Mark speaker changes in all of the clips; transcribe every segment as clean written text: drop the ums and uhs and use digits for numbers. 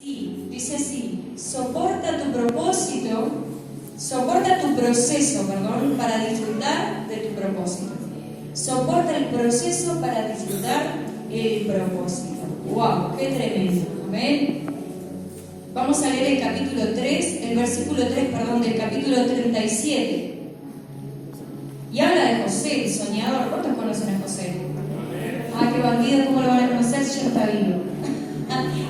Speaker 1: Sí, dice así, soporta tu proceso, para disfrutar de tu propósito. Soporta el proceso para disfrutar el propósito. ¡Wow! ¡Qué tremendo! Amén. Vamos a leer el capítulo 3, el versículo 3, del capítulo 37. Y habla de José, el soñador. ¿Cuántos conocen a José? Ah, qué bandido, ¿cómo lo van a conocer si ya no está vivo?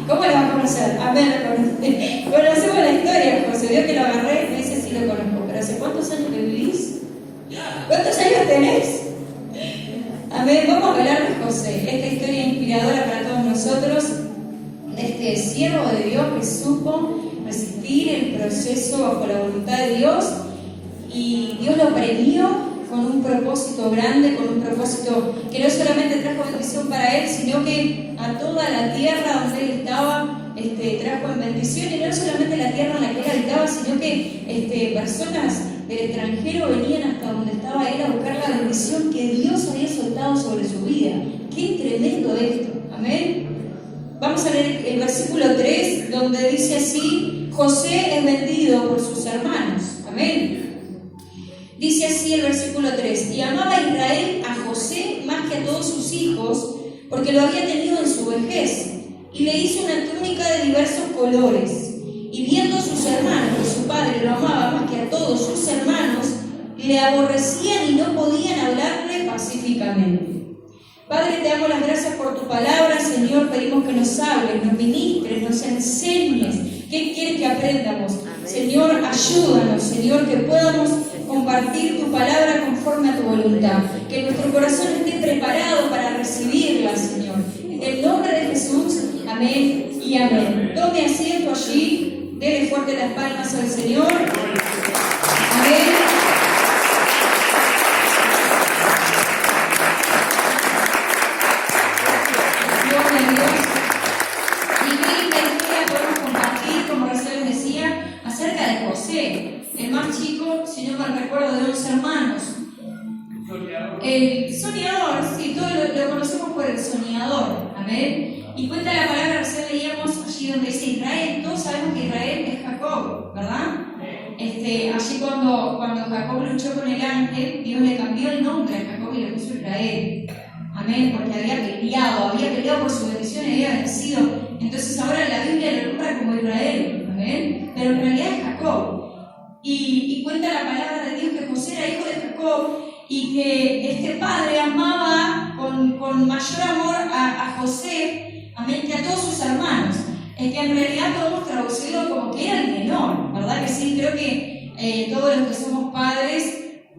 Speaker 1: ¿Cómo lo van a conocer? Amén, lo conoce. Conocemos la historia de José. Vio que lo agarré, me dice sí lo conozco. Pero ¿hace cuántos años que vivís? ¿Cuántos años tenés? Amén, vamos a hablar de José. Esta historia inspiradora para todos nosotros. Este siervo de Dios que supo resistir el proceso bajo la voluntad de Dios. Y Dios lo premió con un propósito grande, con un propósito que no solamente trajo bendición para él, sino que a toda la tierra donde él estaba trajo en bendición, y no solamente la tierra en la que él habitaba, sino que personas del extranjero venían hasta donde estaba él a buscar la bendición que Dios había soltado sobre su vida. ¡Qué tremendo esto! Amén. Vamos a leer el versículo 3, donde dice así: José es vendido por sus hermanos. Amén. Dice así el versículo 3: y amaba Israel a José más que a todos sus hijos, porque lo había tenido en su vejez, y le hizo una túnica de diversos colores. Y viendo sus hermanos que su padre lo amaba más que a todos sus hermanos, le aborrecían y no podían hablarle pacíficamente. Padre, te damos las gracias por tu palabra, Señor. Pedimos que nos hables, nos ministres, nos enseñes. ¿Qué quieres que aprendamos? Señor, ayúdanos, Señor, que podamos compartir tu palabra conforme a tu voluntad. Que nuestro corazón esté preparado para recibirla, Señor. En el nombre de Jesús, amén y amén. Tome asiento allí, dele fuerte las palmas al Señor. Amén. Gloria a Dios. Y qué linda historia podemos compartir, como recién les decía, acerca de José, el más chico, si no mal recuerdo, de 11 hermanos. El soñador, sí, todos lo conocemos por el soñador, amén. Y cuenta la palabra, recién leíamos allí donde dice Israel. Todos sabemos que Israel es Jacob, ¿verdad? Allí cuando Jacob luchó con el ángel, Dios le cambió el nombre a Jacob y le puso Israel, amén, porque había peleado por su bendición y había vencido. Entonces ahora la Biblia lo nombra como Israel, amén, pero en realidad es Jacob. Y cuenta la palabra de Dios que José era hijo de Jacob y que este padre amaba con mayor amor a José, amén, que a todos sus hermanos. Es que en realidad podemos traducirlo como que era el menor, ¿verdad que sí? Creo que todos los que somos padres,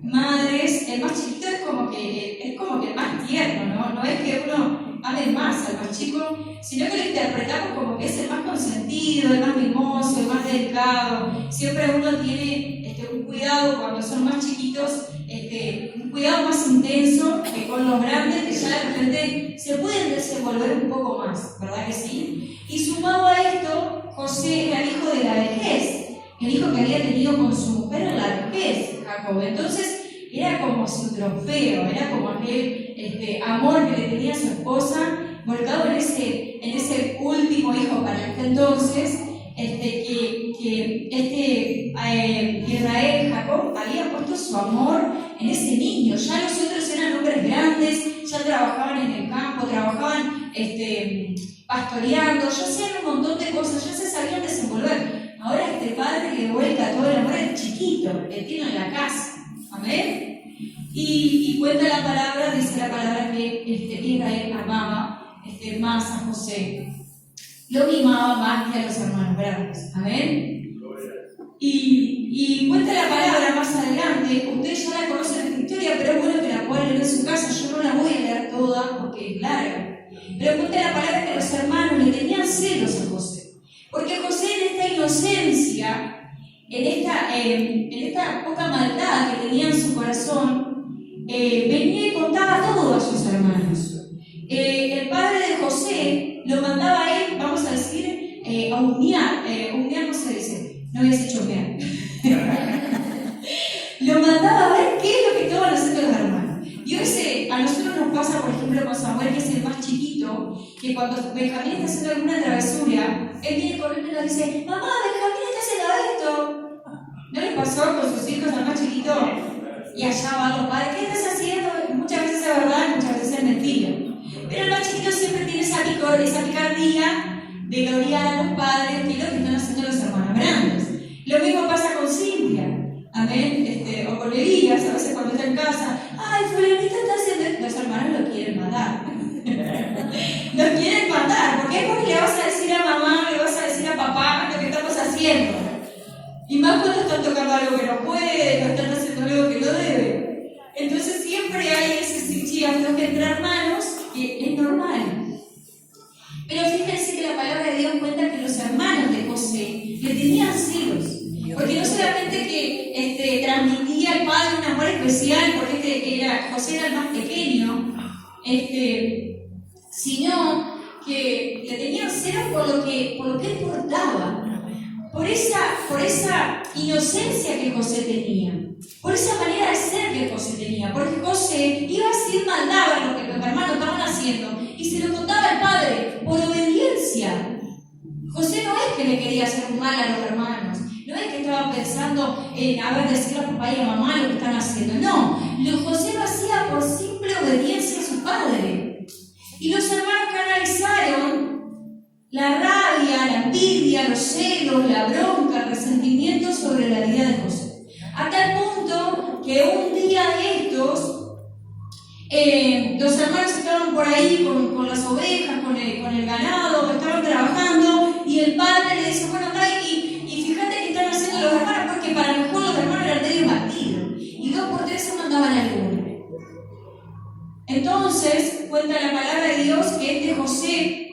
Speaker 1: madres, el más chiquito es como que el más tierno, ¿no? No es que uno ame más al más chico, sino que lo interpretamos como que es el más consentido, el más mimoso, el más delicado. Siempre uno tiene un cuidado cuando son más chiquitos, un cuidado más intenso que con los grandes, que ya de repente se pueden desenvolver un poco más, ¿verdad que sí? Y sumado a esto, José era el hijo de la vejez, el hijo que había tenido con su mujer en la vejez, Jacob. Entonces era como su trofeo, era como aquel amor que le tenía a su esposa, volcado en ese último hijo para este entonces, Israel, Jacob, había puesto su amor en ese niño. Ya los otros eran hombres grandes, ya trabajaban en el campo, trabajaban pastoreando, ya hacían un montón de cosas, ya se sabían desenvolver. Ahora este padre le vuelca todo el amor al chiquito, que tiene en la casa. Amén. Y cuenta la palabra, dice la palabra que Israel amaba más a José. Lo mimaba más que a los hermanos grandes. Amén. Y cuenta la palabra más adelante, ustedes ya la conocen esta historia, pero es bueno que la puedan leer en su casa. Yo no la voy a leer toda porque es larga. Pero cuenta la palabra que los hermanos le tenían celos a José. Porque José, en esta inocencia, en esta poca maldad que tenía en su corazón, venía y contaba todo a sus hermanos. El padre de José lo mandaba a él, vamos a decir, a humear. Humear no se dice, no habías hecho humear. Lo mandaba a ver qué es lo que estaban haciendo los hermanos. Y ese nosotros nos pasa, por ejemplo, con Samuel, que es el más chiquito, que cuando Benjamín está haciendo alguna travesura, él viene corriendo y nos dice: mamá, Benjamín está haciendo esto. ¿No le pasó con sus hijos al más chiquito? Y allá van los padres: ¿qué estás haciendo? Muchas veces es verdad, muchas veces es mentira. Pero el más chiquito siempre tiene esa picardía de gloriar a los padres, que es lo que están haciendo los hermanos grandes. Lo mismo pasa con Cintia, amén, o con Elías, a veces cuando está en casa: ay, fulanito está haciendo. Los hermanos lo quieren matar. Lo quieren matar, porque es porque le vas a decir a mamá, le vas a decir a papá lo que estamos haciendo. Y más cuando están tocando algo que no puede, o están haciendo algo que no debe. Entonces siempre hay ese chichío entre hermanos, que es normal. Pero fíjense que la palabra de Dios cuenta que los hermanos de José le tenían celos. Porque no solamente que transmitía al padre un amor especial, porque José era el más pequeño, sino que le tenían celos por lo que él portaba. Por esa inocencia que José tenía, por esa manera de ser que José tenía, porque José iba a decir maldad a lo que los hermanos estaban haciendo y se lo contaba al padre por obediencia. José no es que le quería hacer un mal a los hermanos, no es que estaba pensando en decirle a papá y a mamá lo que están haciendo, no, José lo hacía por simple obediencia a su padre. Y los hermanos canalizaron la rabia, la envidia, los celos, la bronca, el resentimiento sobre la vida de José. A tal punto que un día de estos, los hermanos estaban por ahí con las ovejas, con el ganado, estaban trabajando, y el padre le dice: bueno, anda y fíjate que están haciendo los hermanos, porque para lo mejor los hermanos eran medio batidos, y 2 por 3 se mandaban alguno. Entonces, cuenta la palabra de Dios que José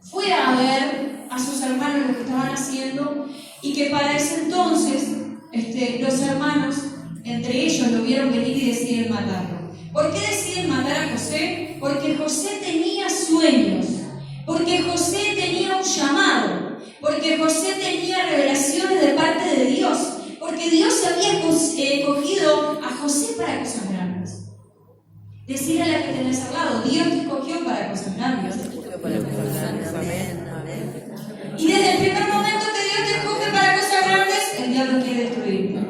Speaker 1: fue a ver a sus hermanos lo que estaban haciendo, y que para ese entonces los hermanos entre ellos lo vieron venir y deciden matarlo. ¿Por qué deciden matar a José? Porque José tenía sueños, porque José tenía un llamado, porque José tenía revelaciones de parte de Dios, porque Dios había escogido a José para cosas grandes. Decirle a la que tenés al lado: Dios te escogió para cosas grandes. Y desde el primer momento que Dios te escoge para cosas grandes, el diablo quiere destruirte.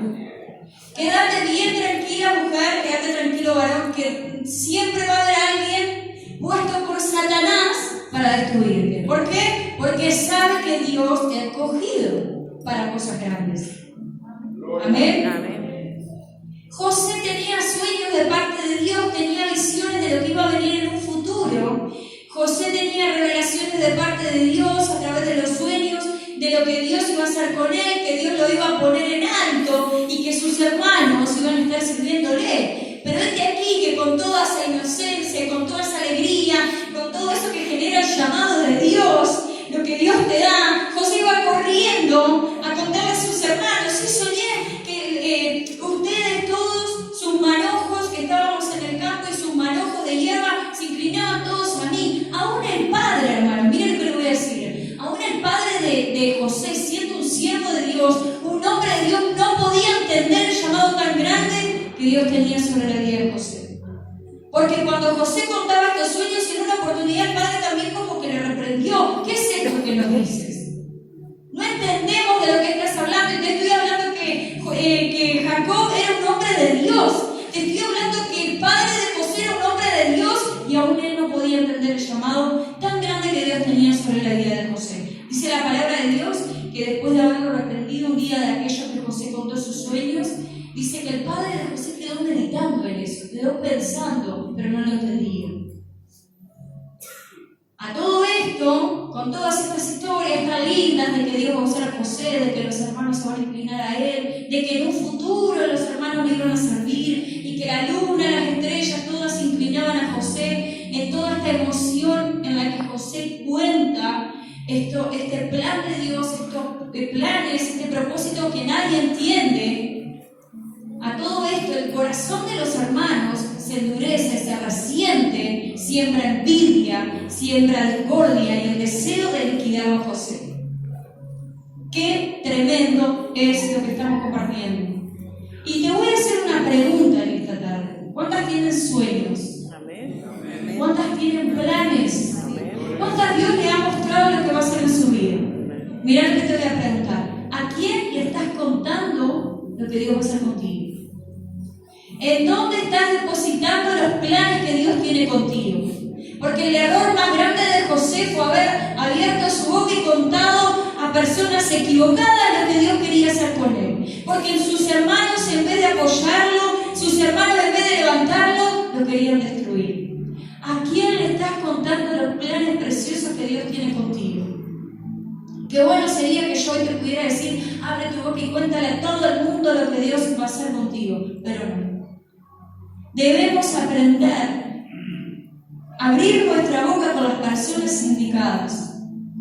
Speaker 1: Quédate bien tranquila, mujer, quédate tranquilo, varón, que siempre va a haber alguien puesto por Satanás para destruirte. ¿Por qué? Porque sabe que Dios te ha escogido para cosas grandes. Amén. Amén. José tenía sueños de parte de Dios, tenía visiones de lo que iba a venir en un futuro. José tenía revelaciones de parte de Dios a través de los sueños, de lo que Dios iba a hacer con él, que Dios lo iba a poner en alto y que sus hermanos iban a estar sirviéndole. Pero este aquí, que con toda esa inocencia, con toda esa alegría, con todo eso que genera el llamado de Dios, lo que Dios te da, José iba corriendo a contarle a sus hermanos: sí, soñé que ustedes todos, sus manojos, que estábamos en el campo, y sus manojos de hierba se inclinaban todos a mí. Aún el padre, hermano, miren lo que le voy a decir, aún el padre de José, siendo un siervo de Dios, un hombre de Dios, no podía entender el llamado tan grande que Dios tenía sobre la vida de José. Porque cuando José contaba estos sueños, en una oportunidad el padre también como que le reprendió: ¿qué es esto que nos dices? No entendemos de lo que estás hablando, y te estoy hablando que Jacob era un hombre de Dios. Te estoy hablando que el padre de José era un hombre de Dios, y aún él no podía entender el llamado tan grande que Dios tenía sobre la vida de José. Dice la palabra de Dios que después de haberlo reprendido un día de aquellos que José contó sus sueños, dice que el padre de José quedó meditando en eso, quedó pensando, pero no lo entendía. A todo esto, con todas estas historias tan lindas de que Dios va a usar a José, de que los hermanos se van a inclinar a él, de que en un futuro los hermanos le iban a servir, y que la luna, las estrellas, todas se inclinaban a José, en toda esta emoción en la que José cuenta este plan de Dios, estos planes, este propósito que nadie entiende. A todo esto, el corazón de los hermanos se endurece, se resiente, siembra envidia, siembra discordia y el deseo de liquidar a José. Qué tremendo es lo que estamos compartiendo. Y te voy a hacer una pregunta en esta tarde. ¿Cuántas tienen sueños? Mirá lo que te voy a preguntar. ¿A quién le estás contando lo que Dios va a hacer contigo? ¿En dónde estás depositando los planes que Dios tiene contigo? Porque el error más grande de José fue haber abierto su boca y contado a personas equivocadas lo que Dios quería hacer con él. Porque sus hermanos, en vez de apoyarlo, sus hermanos, en vez de levantarlo, lo querían destruir. ¿A quién le estás contando los planes preciosos que Dios tiene contigo? Qué bueno sería que yo hoy te pudiera decir, abre tu boca y cuéntale a todo el mundo lo que Dios va a hacer contigo, pero no. Debemos aprender a abrir nuestra boca con las personas indicadas.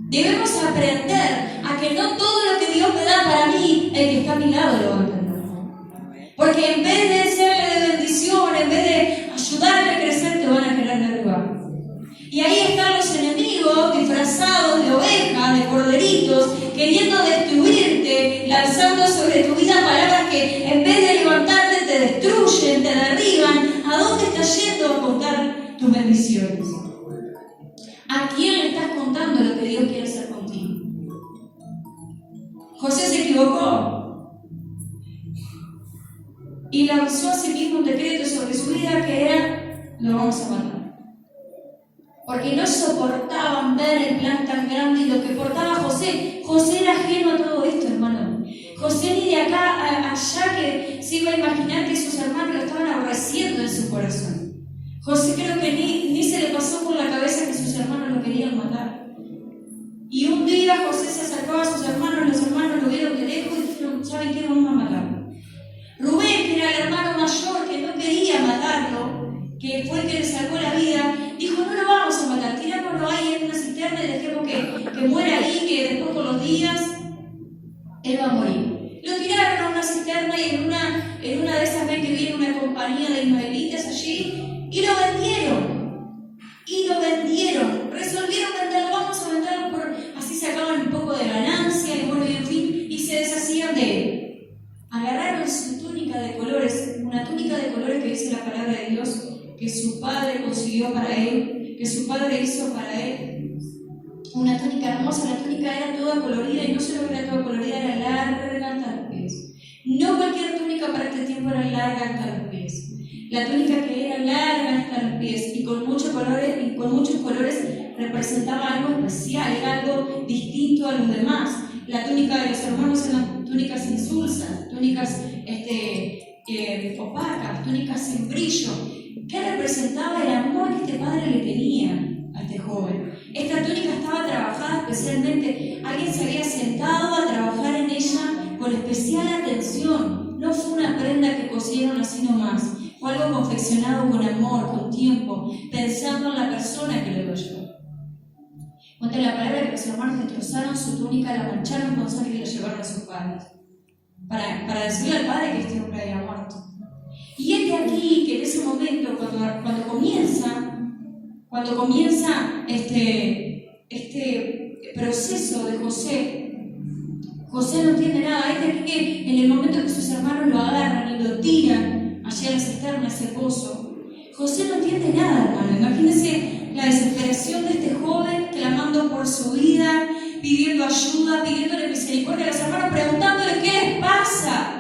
Speaker 1: Debemos aprender a que no todo lo que Dios me da para mí, el que está a mi lado lo va a entender. Porque en vez de serle de bendición, en vez de ayudarle a crecer, te van a querer derribar. Y ahí están los enemigos disfrazados de ovejas, de corderitos, queriendo destruirte, lanzando sobre tu vida palabras que en vez de levantarte te destruyen, te derriban. ¿A dónde estás yendo a contar tus bendiciones? ¿A quién le estás contando lo que Dios quiere hacer contigo? José se equivocó y lanzó a sí mismo un decreto sobre su vida que era: lo vamos a matar. Porque no soportaban ver el plan tan grande y lo que portaba José. José era ajeno a todo esto, hermano. José ni de acá a allá que se iba a imaginar que sus hermanos lo estaban aborreciendo en su corazón. José creo que ni se le pasó por la cabeza que sus hermanos lo querían matar. Y un día José se acercaba a sus hermanos, los hermanos lo vieron de lejos y dijeron: ¿saben qué? Vamos a matarlo. Rubén, que era el hermano mayor, que no quería matarlo, que fue el que le salvó la vida, dijo: no lo vamos a matar, tirámoslo ahí en una cisterna y dejemos que muera ahí, que después con los días él va a morir. Lo tiraron a una cisterna y en una de esas ven que viene una compañía de ismaelitas allí y lo vendieron. Resolvieron venderlo, vamos a venderlo así sacaban un poco de ganancia y bueno, y en fin, y se deshacían de él. Agarraron su túnica de colores, una túnica de colores que dice la palabra de Dios, que su padre consiguió para él, que su padre hizo para él. Una túnica hermosa, la túnica era toda colorida y no solo era toda colorida, era larga hasta los pies. No cualquier túnica para este tiempo era larga hasta los pies. La túnica que era larga hasta los pies y con muchos colores representaba algo especial, era algo distinto a los demás. La túnica de los hermanos eran túnicas insulsas, túnicas opacas, túnicas sin brillo. ¿Qué representaba el amor que este padre le tenía a este joven? Esta túnica estaba trabajada especialmente, alguien se había sentado a trabajar en ella con especial atención. No fue una prenda que cosieron así nomás, fue algo confeccionado con amor, con tiempo, pensando en la persona que lo llevó. Cuenta la palabra que los hermanos destrozaron su túnica, la mancharon con sangre y la llevaron a sus padres, para decirle al padre que este hombre había muerto. Y es de aquí que en ese momento, cuando comienza este proceso de José no entiende nada. Es de aquí que en el momento que sus hermanos lo agarran y lo tiran allá a la cisterna, ese pozo, José no entiende nada, hermano. Imagínense la desesperación de este joven clamando por su vida, pidiendo ayuda, pidiéndole misericordia a los hermanos, preguntándole: ¿qué les pasa?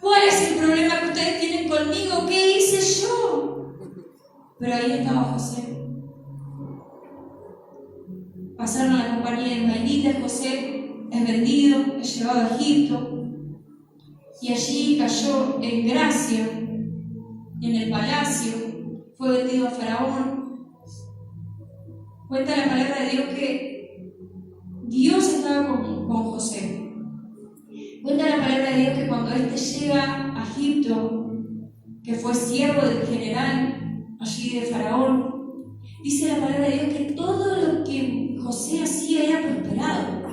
Speaker 1: ¿Cuál es el problema que ustedes tienen conmigo? ¿Qué hice yo? Pero ahí estaba José. Pasaron a la compañía de ismaelitas, José es vendido, es llevado a Egipto y allí cayó en gracia, en el palacio, fue vendido a Faraón. Cuenta la palabra de Dios que Dios estaba con José. Cuenta la palabra de Dios que cuando éste llega a Egipto, que fue siervo del general allí de Faraón, dice la palabra de Dios que todo lo que José hacía era prosperado,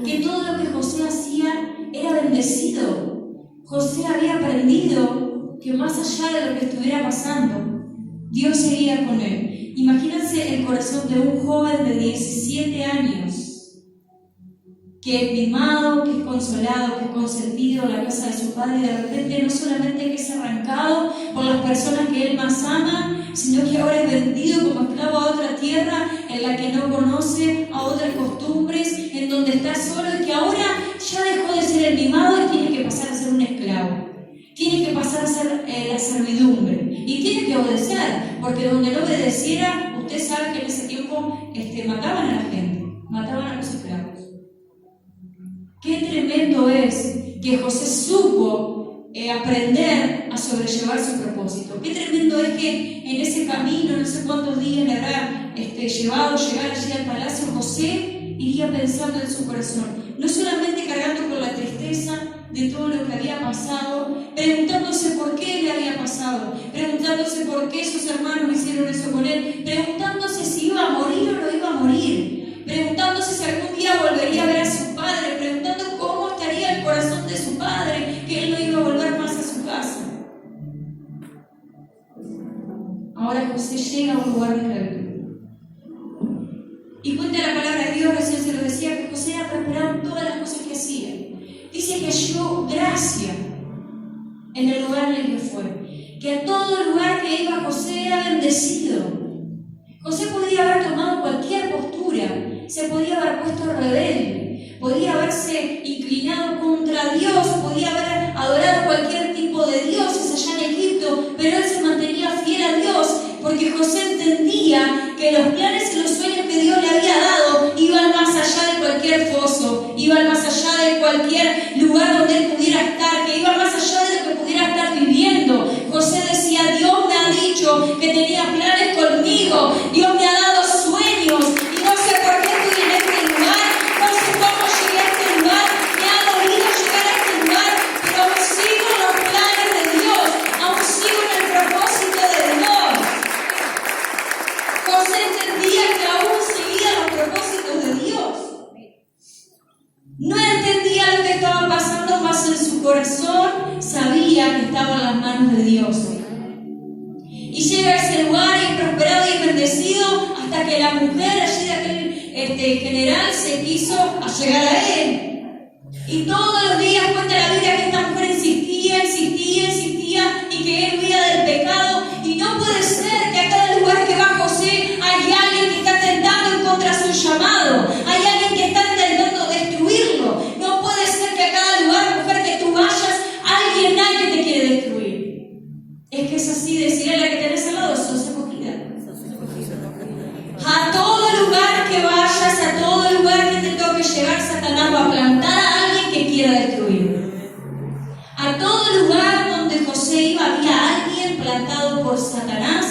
Speaker 1: que todo lo que José hacía era bendecido. José había aprendido que más allá de lo que estuviera pasando, Dios seguía con él. Imagínense el corazón de un joven de 17 años, que es mimado, que es consolado, que es consentido en la casa de su padre, y de repente no solamente que es arrancado por las personas que él más ama, sino que ahora es vendido como esclavo a otra tierra en la que no conoce, a otras costumbres, en donde está solo y que ahora ya dejó de ser el mimado y tiene que pasar a ser un esclavo. Tiene que pasar a ser la servidumbre y tiene que obedecer, porque donde no obedeciera, usted sabe que en ese tiempo mataban a la gente, mataban a los esclavos. Qué tremendo es que José supo aprender a sobrellevar su propósito. Qué tremendo es que en ese camino, no sé cuántos días le habrá llevado llegar allí al palacio, José iría pensando en su corazón, no solamente cargando con la tristeza de todo lo que había pasado, preguntándose por qué le había pasado, preguntándose por qué sus hermanos hicieron eso con él, preguntándose si iba a morir o no iba a morir, preguntándose si algún día volvería a ver a su padre, preguntando cómo estaría el corazón de su padre, que él no iba a volver más a su casa. Ahora José llega a un lugar de esclavitud. Y cuenta la palabra de Dios, recién se lo decía, que José era prosperado en todas las cosas que hacía. Dice que halló gracia en el lugar en el que fue, que a todo lugar que iba José era bendecido. José podía haber tomado cualquier postura, se podía haber puesto rebelde, podía haberse inclinado contra Dios, podía haber adorado cualquier tipo de dioses allá en Egipto, pero él se mantenía fiel a Dios, porque José entendía que los planes y los sueños que Dios le había dado iban más allá de cualquier foso, iban más allá de cualquier lugar donde él pudiera estar, que iban más allá de lo que pudiera estar viviendo. José decía, Dios me ha dicho que tenía planes conmigo, Dios me ha dado sueños, y no sé por qué estoy en este lugar, no sé cómo llegué a este lugar, me ha dolido llegar a este lugar, pero aún sigo en los planes de Dios, aún sigo en el propósito de Dios. José entendía que aún seguía los propósitos de Dios. No entendía lo que estaba pasando, más en su corazón sabía que estaba en las manos de Dios. Y llega a ese lugar y es prosperado y es bendecido hasta que la mujer allí de aquel general se quiso llegar a él. Y todos los días cuenta la Biblia que esta mujer insistía y que él huía del pecado. Y no puede ser que a cada lugar que va José hay alguien que está tentando en contra de su llamado, hay alguien que está intentando destruirlo. No puede ser que a cada lugar, mujer, que tú vayas, alguien hay que te quiere destruir. Es que es así, decirle a la que tenés al lado, sos escogida. A todo lugar que vayas, a todo lugar que te toque llegar, Satanás va a plantar a alguien que quiera destruir. A todo lugar donde José iba había alguien plantado por Satanás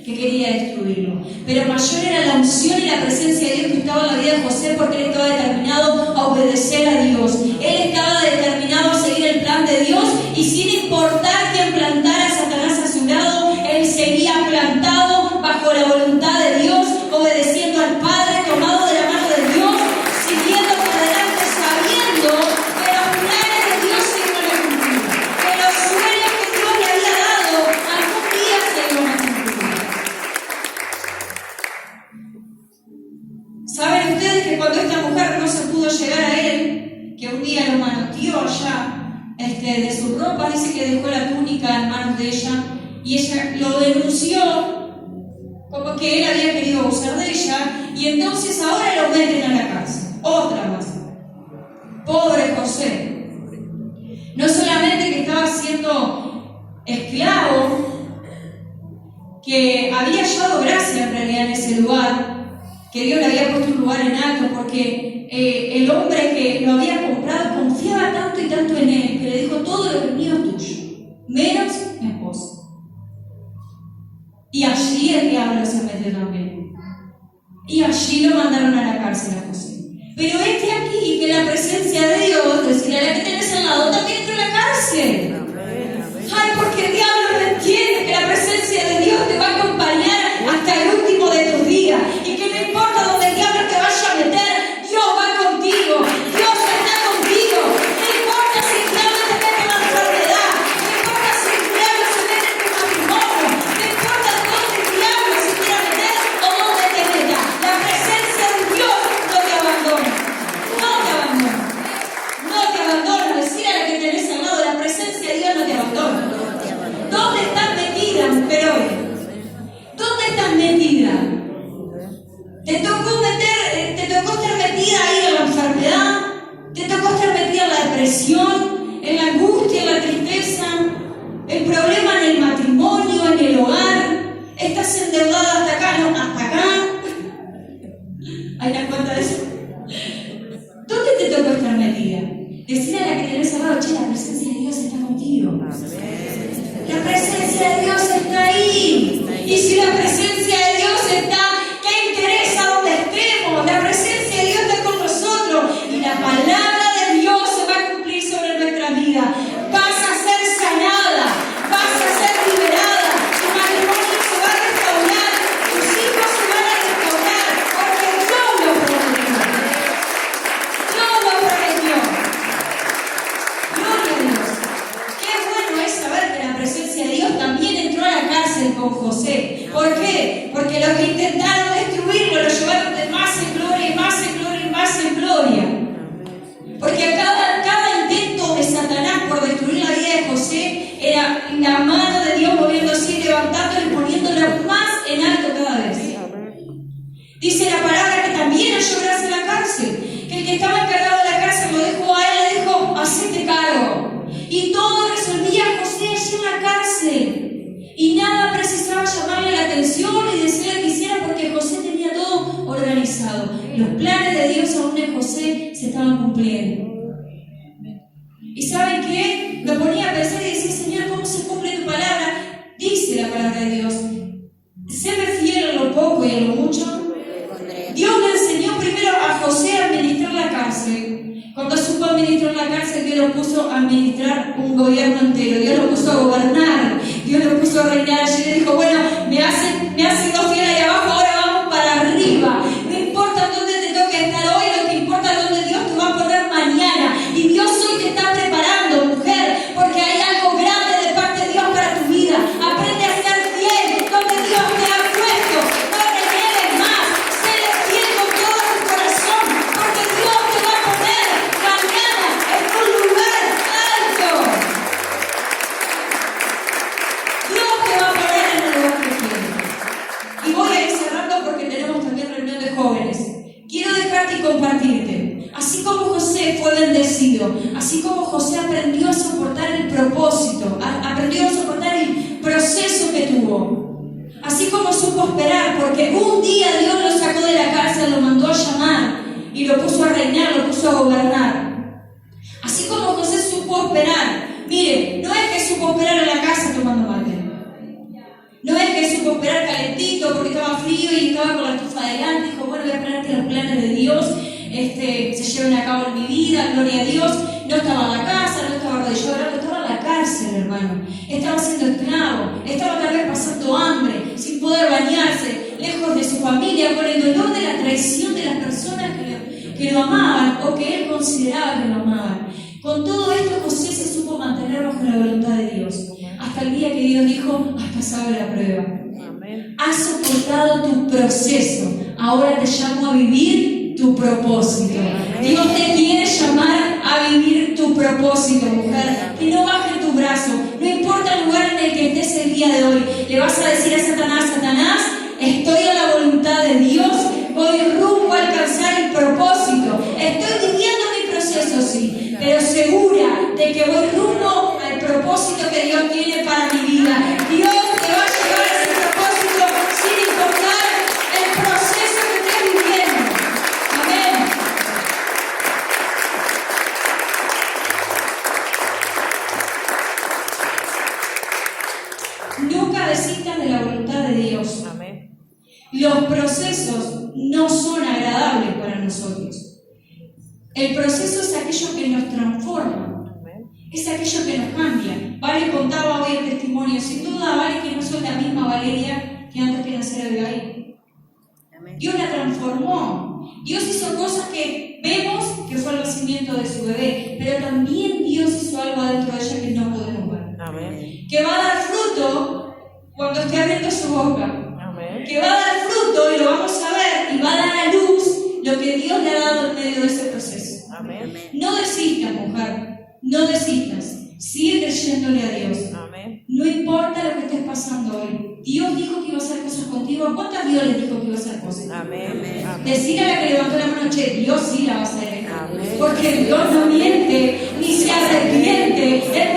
Speaker 1: que quería destruirlo. Pero mayor era la unción y la presencia de Dios que estaba en la vida de José, porque él estaba determinado a obedecer a Dios. Él estaba determinado a seguir el plan de Dios, y sin importar quién plantara a Satanás a su lado, él seguía plantado bajo la voluntad de Dios, obedeciendo al Padre, tomado de la mano de Dios, siguiendo para adelante, sabiendo que los planes de Dios se iban a cumplir, que los sueños que Dios le había dado algún día se iban a cumplir. ¿Saben ustedes que cuando esta mujer no se pudo llegar a él, que un día lo manoteó allá de su ropa, dice que dejó la túnica en manos de ella, y ella lo denunció como que él había querido abusar de ella, y entonces ahora lo meten a la cárcel, otra más? Pobre José. No solamente que estaba siendo esclavo, que había hallado gracia en realidad en ese lugar, que Dios le había puesto un lugar en alto, porque el hombre que lo había comprado confiaba tanto y tanto en él, que le dijo, todo lo que es mío es tuyo, menos mi esposa. Y allí el diablo se metió también. Y allí lo mandaron a la cárcel a José. Pero aquí que la presencia de Dios, decirle a la que tenés al lado, también entró a la cárcel. Ay, porque el diablo no entiende que la presencia de Dios te va a acompañar hasta el último de tus días. Y que no importa donde el diablo te vaya a meter, Dios va contigo. Dios está contigo. No importa si el diablo te mete en la enfermedad. No importa si el diablo se mete en tu matrimonio. No importa dónde el diablo se quiera meter o dónde te meta. La presencia de Dios no te abandona. No te abandona. No te abandona. Decir a la que tenés al lado, la presencia de Dios no te abandona. depresión, en la angustia, en la tristeza, el problema en el matrimonio, en el hogar. Estás endeudada hasta acá, no, hasta acá. ¿Hay una cuenta de eso? ¿Dónde te tocó estar metida? Decir a la que tenés al lado, che, la presencia de Dios está contigo. La presencia de Dios está ahí. Y si la presencia de Dios está, ¿qué interesa donde estemos? La presencia de Dios está con nosotros. Y la palabra de Dios se va a cumplir sobre nuestra vida. Vas a ser sanada, vas a ser liberada. Tu matrimonio se va a restaurar, tus hijos se van a restaurar, porque Dios lo prometió. Dios lo prometió. Gloria a Dios. Qué bueno es saber que la presencia de Dios también entró a la cárcel con José. ¿Por qué? Porque los que intentaron destruirlo lo llevaron de más en gloria y más en gloria y más en gloria. Porque cada intento de Satanás por destruir la vida de José era la mano de Dios moviéndose y levantándolo y poniéndolo más en alto cada vez. Dice la palabra que también halló gracia en la cárcel, que el que estaba encargado de la cárcel lo dejó a él, le dijo, hacete cargo. Y todo resolvía José allí en la cárcel. Y nada precisaba llamarle la atención y decirle que hiciera porque José tenía todo organizado. Los planes de Dios aún en José se estaban cumpliendo. ¿Y saben qué? Me ponía a pensar y decía, Señor, ¿cómo se cumple tu palabra? Dice la palabra de Dios. Séme fiel en lo poco y en lo mucho. Dios le enseñó primero a José a administrar la cárcel. Cuando supo administrar la cárcel, Dios lo puso a administrar un gobierno entero. Dios lo puso a gobernar. Dios lo puso a reinar. Allí le dijo, bueno, me has sido fiel ahí abajo, ahora vamos para arriba. No importa dónde te toque estar hoy, lo que importa es dónde Dios te va a poner mañana. Y Dios hoy te está preparando, mujer, porque hay algo grande de parte de Dios para tu vida. Aprende a ser fiel donde Dios te ha puesto. No reniegues más. Séle fiel con todo tu corazón, porque Dios te va a poner mañana en un lugar alto. Dios te va a poner en el lugar que quiere. Y voy a ir cerrando porque tenemos también reunión de jóvenes. Quiero dejarte y compartirte. Así como José fue bendecido, así como José aprendió a soportar el propósito, aprendió a soportar el proceso que tuvo, así como supo esperar, porque un día Dios lo sacó de la cárcel, lo mandó a llamar y lo puso a reinar, lo puso a gobernar. Así como José supo esperar, mire, no es que supo esperar en la casa tomando mate. No es que supo esperar calentito porque estaba frío y estaba con la estufa adelante. Dijo, bueno, voy a esperar que los planes de Dios se lleven a cabo en mi vida, gloria a Dios. No estaba en la casa, no estaba arrodillado, estaba en la cárcel, hermano. Estaba siendo esclavo, estaba tal vez pasando hambre, sin poder bañarse, lejos de su familia, con el dolor de la traición de las personas que lo amaban o que él consideraba que lo amaban. Con todo esto, José se supo mantener bajo la voluntad de Dios. Hasta el día que Dios dijo, has pasado la prueba. Amén. Has soportado tu proceso. Ahora te llamo a vivir tu propósito. Amén. Dios te quiere llamar a vivir tu propósito, mujer. Que no bajen tu brazo. No importa el lugar en el que estés el día de hoy. Le vas a decir a Satanás, Satanás, estoy a la voluntad de Dios. Voy rumbo a alcanzar el propósito. Estoy viviendo mi proceso, sí, pero segura de que voy rumbo al propósito que Dios tiene para mi vida. Dios te va a llevar a ese propósito sin importar el proceso que estés viviendo. Amén. Nunca desistas de la voluntad de Dios. Amén. Los procesos no son agradables para nosotros. El proceso es aquello que nos transforma, es aquello que nos cambia. Vale contaba hoy el testimonio, sin duda Vale que no soy la misma Valeria que antes de nacer Abigail. Dios la transformó. Dios hizo cosas que vemos que fue el nacimiento de su bebé, pero también Dios hizo algo dentro de ella que no podemos ver. Amén. Que va a dar fruto cuando esté abriendo su boca. Amén. Que va a dar fruto y lo vamos a ver y va a dar a luz lo que Dios le ha dado en medio de ese proceso. Amén. No desistas, mujer, no desistas. Sigue creyéndole a Dios. Amén. No importa lo que estés pasando hoy. Dios dijo que iba a hacer cosas contigo. ¿Cuántas Dios les dijo que iba a ser posible?
Speaker 2: Amén.
Speaker 1: Decir a la que levantó la mano, che, Dios sí la va a hacer.
Speaker 2: Amén.
Speaker 1: Porque Dios no miente ni se arrepiente. Él